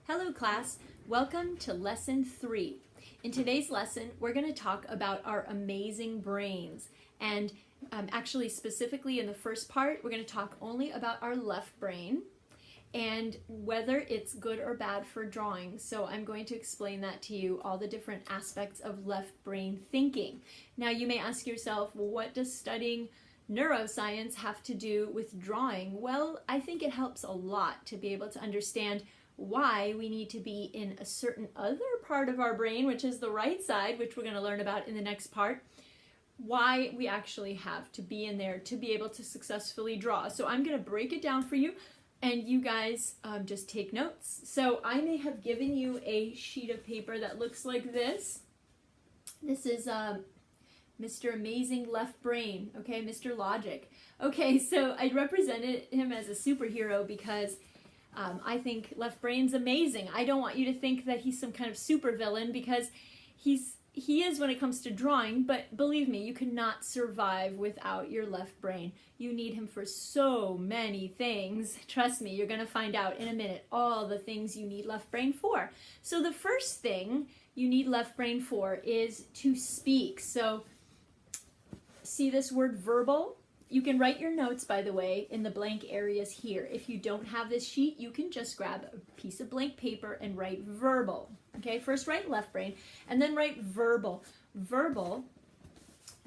Hello class, welcome to lesson 3. In today's lesson, we're going to talk about our amazing brains. And actually specifically in the first part, we're going to talk only about our left brain and whether it's good or bad for drawing. So I'm going to explain that to you, all the different aspects of left brain thinking. Now you may ask yourself, well, what does studying neuroscience have to do with drawing? Well, I think it helps a lot to be able to understand why we need to be in a certain other part of our brain, which is the right side, which we're going to learn about in the next part, why we actually have to be in there to be able to successfully draw. So I'm going to break it down for you, and you guys just take notes. So I may have given you a sheet of paper that looks like this. This is Mr. Amazing Left Brain, okay, Mr. Logic. Okay, so I represented him as a superhero because I think left brain's amazing. I don't want you to think that he's some kind of supervillain, because he is when it comes to drawing, but believe me, you cannot survive without your left brain. You need him for so many things. Trust me, you're going to find out in a minute all the things you need left brain for. So the first thing you need left brain for is to speak. So see this word verbal? You can write your notes, by the way, in the blank areas here. If you don't have this sheet, you can just grab a piece of blank paper and write verbal. Okay, first write left brain, and then write verbal. Verbal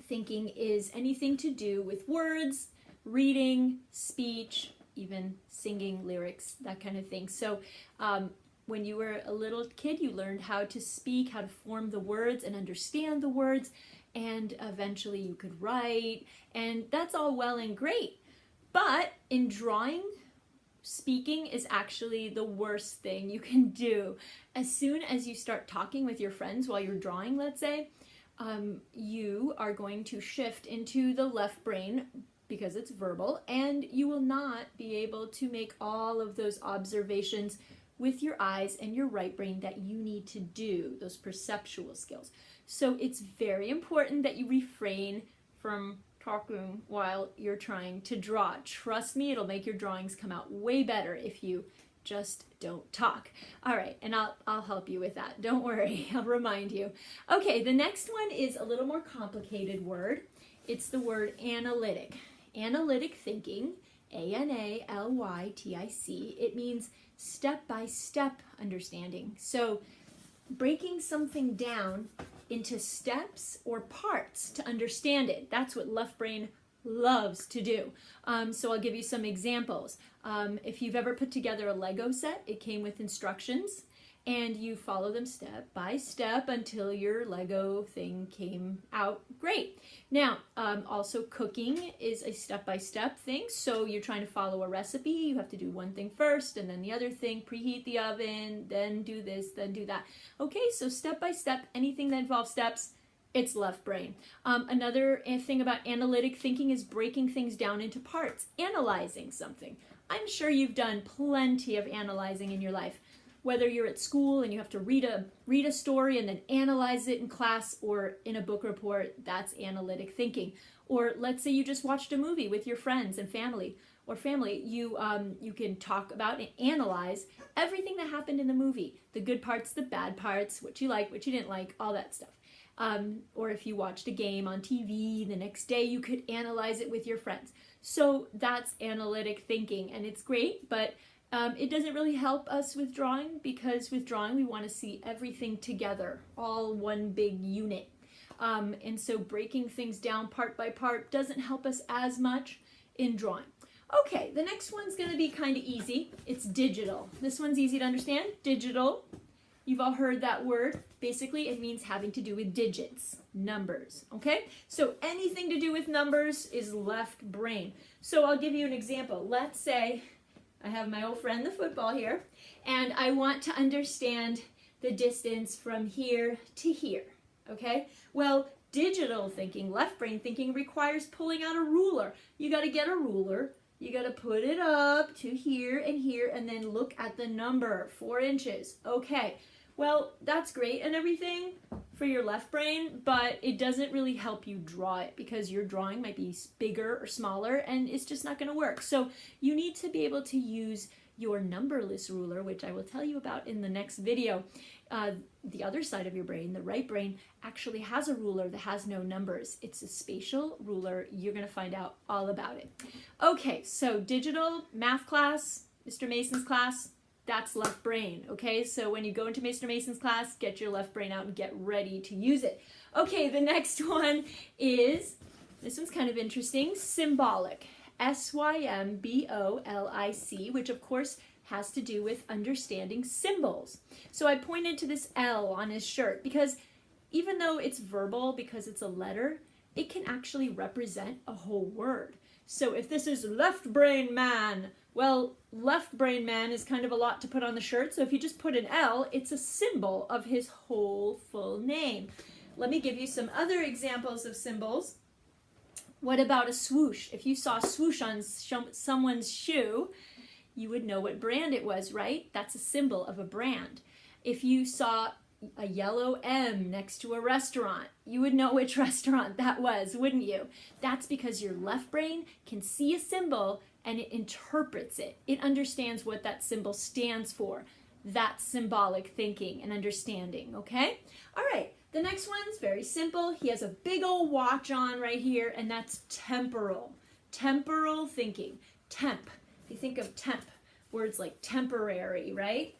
thinking is anything to do with words, reading, speech, even singing lyrics, that kind of thing. So when you were a little kid, you learned how to speak, how to form the words and understand the words, and eventually you could write, and that's all well and great. But in drawing, speaking is actually the worst thing you can do. As soon as you start talking with your friends while you're drawing, let's say, you are going to shift into the left brain because it's verbal, and you will not be able to make all of those observations with your eyes and your right brain that you need to do, those perceptual skills. So it's very important that you refrain from talking while you're trying to draw. Trust me, it'll make your drawings come out way better if you just don't talk. All right, and I'll help you with that. Don't worry, I'll remind you. Okay, the next one is a little more complicated word. It's the word analytic. Analytic thinking, A-N-A-L-Y-T-I-C. It means step-by-step understanding. So breaking something down into steps or parts to understand it. That's what left brain loves to do. So I'll give you some examples. If you've ever put together a Lego set, it came with instructions, and you follow them step by step until your Lego thing came out great. Now, also cooking is a step-by-step thing. So you're trying to follow a recipe. You have to do one thing first and then the other thing, preheat the oven, then do this, then do that. Okay, so step-by-step, anything that involves steps, it's left brain. Another thing about analytic thinking is breaking things down into parts, analyzing something. I'm sure you've done plenty of analyzing in your life. Whether you're at school and you have to read a story and then analyze it in class or in a book report, that's analytic thinking. Or let's say you just watched a movie with your friends and family, you can talk about and analyze everything that happened in the movie, the good parts, the bad parts, what you like, what you didn't like, all that stuff. Or if you watched a game on TV the next day, you could analyze it with your friends. So that's analytic thinking, and it's great, but it doesn't really help us with drawing, because with drawing we want to see everything together, all one big unit. And so breaking things down part by part doesn't help us as much in drawing. Okay, the next one's going to be kind of easy. It's digital. This one's easy to understand. Digital. You've all heard that word. Basically, it means having to do with digits, numbers, okay? So anything to do with numbers is left brain. So I'll give you an example. Let's say I have my old friend, the football here, and I want to understand the distance from here to here, okay? Well, digital thinking, left brain thinking, requires pulling out a ruler. You got to get a ruler, you got to put it up to here, and then look at the number, 4 inches. Okay, well, that's great and everything for your left brain, but it doesn't really help you draw it, because your drawing might be bigger or smaller and it's just not going to work. So you need to be able to use your numberless ruler, which I will tell you about in the next video. The other side of your brain, the right brain, actually has a ruler that has no numbers. It's a spatial ruler. You're going to find out all about it. Okay, so digital math class, Mr. Mason's class, that's left brain. Okay, so when you go into Mr. Mason's class, get your left brain out and get ready to use it. Okay, the next one is, this one's kind of interesting, symbolic. S-Y-M-B-O-L-I-C, which of course has to do with understanding symbols. So I pointed to this L on his shirt because even though it's verbal, because it's a letter, it can actually represent a whole word. So if this is left brain man, well, left brain man is kind of a lot to put on the shirt. So if you just put an L, it's a symbol of his whole full name. Let me give you some other examples of symbols. What about a swoosh? If you saw swoosh on someone's shoe, you would know what brand it was, right? That's a symbol of a brand. If you saw a yellow M next to a restaurant, you would know which restaurant that was, wouldn't you? That's because your left brain can see a symbol and it interprets it. It understands what that symbol stands for. That's symbolic thinking and understanding, okay? All right. The next one's very simple. He has a big old watch on right here, and that's temporal. Temporal thinking. Temp. If you think of temp, words like temporary, right?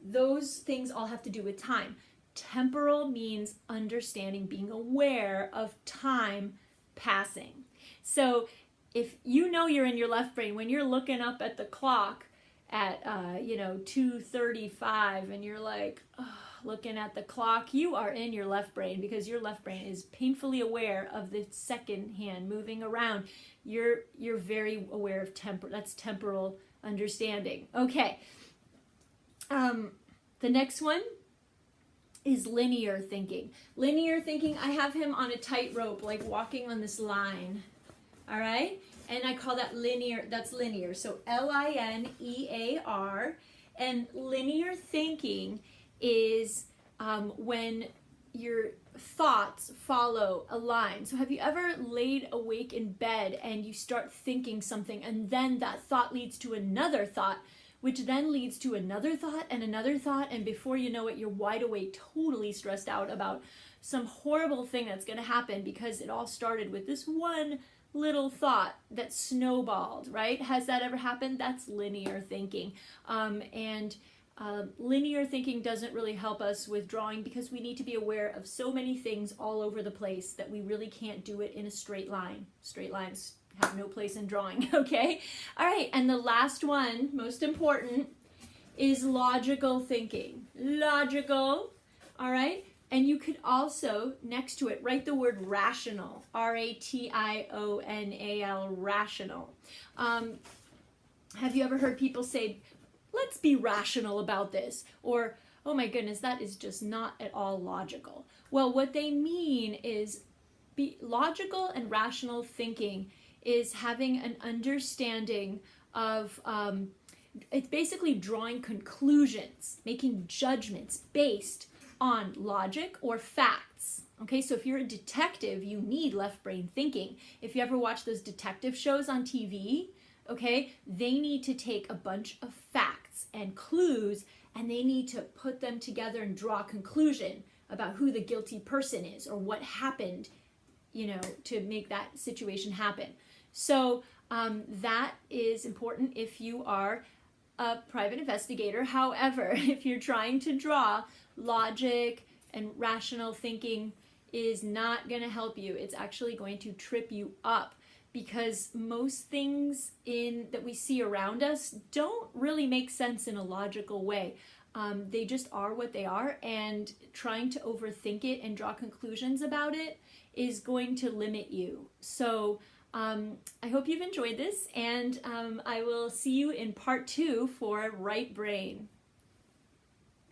Those things all have to do with time. Temporal means understanding, being aware of time passing. So if you know you're in your left brain, when you're looking up at the clock at 2:35 and you're like, oh, looking at the clock, you are in your left brain because your left brain is painfully aware of the second hand moving around. You're very aware of that's temporal understanding. Okay. The next one is linear thinking. Linear thinking, I have him on a tightrope, like walking on this line. All right? And I call that linear. That's linear. So L-I-N-E-A-R. And linear thinking is when your thoughts follow a line. So have you ever laid awake in bed and you start thinking something and then that thought leads to another thought, which then leads to another thought, and before you know it, you're wide awake, totally stressed out about some horrible thing that's going to happen because it all started with this one little thought that snowballed, right? Has that ever happened? That's linear thinking. Linear thinking doesn't really help us with drawing because we need to be aware of so many things all over the place that we really can't do it in a straight line. Straight lines have no place in drawing, okay? All right, and the last one, most important, is logical thinking. Logical, all right? And you could also, next to it, write the word rational, R-A-T-I-O-N-A-L, rational. Have you ever heard people say, let's be rational about this? Or, oh my goodness, that is just not at all logical. Well, what they mean is logical and rational thinking is having an understanding of, it's basically drawing conclusions, making judgments based on logic or facts. Okay, so if you're a detective, you need left brain thinking. If you ever watch those detective shows on TV, okay, they need to take a bunch of facts and clues and they need to put them together and draw a conclusion about who the guilty person is or what happened, to make that situation happen. So that is important if you are a private investigator. However, if you're trying to draw, logic and rational thinking is not going to help you. It's actually going to trip you up because most things that we see around us don't really make sense in a logical way. They just are what they are, and trying to overthink it and draw conclusions about it is going to limit you. So I hope you've enjoyed this, and I will see you in part 2 for right brain.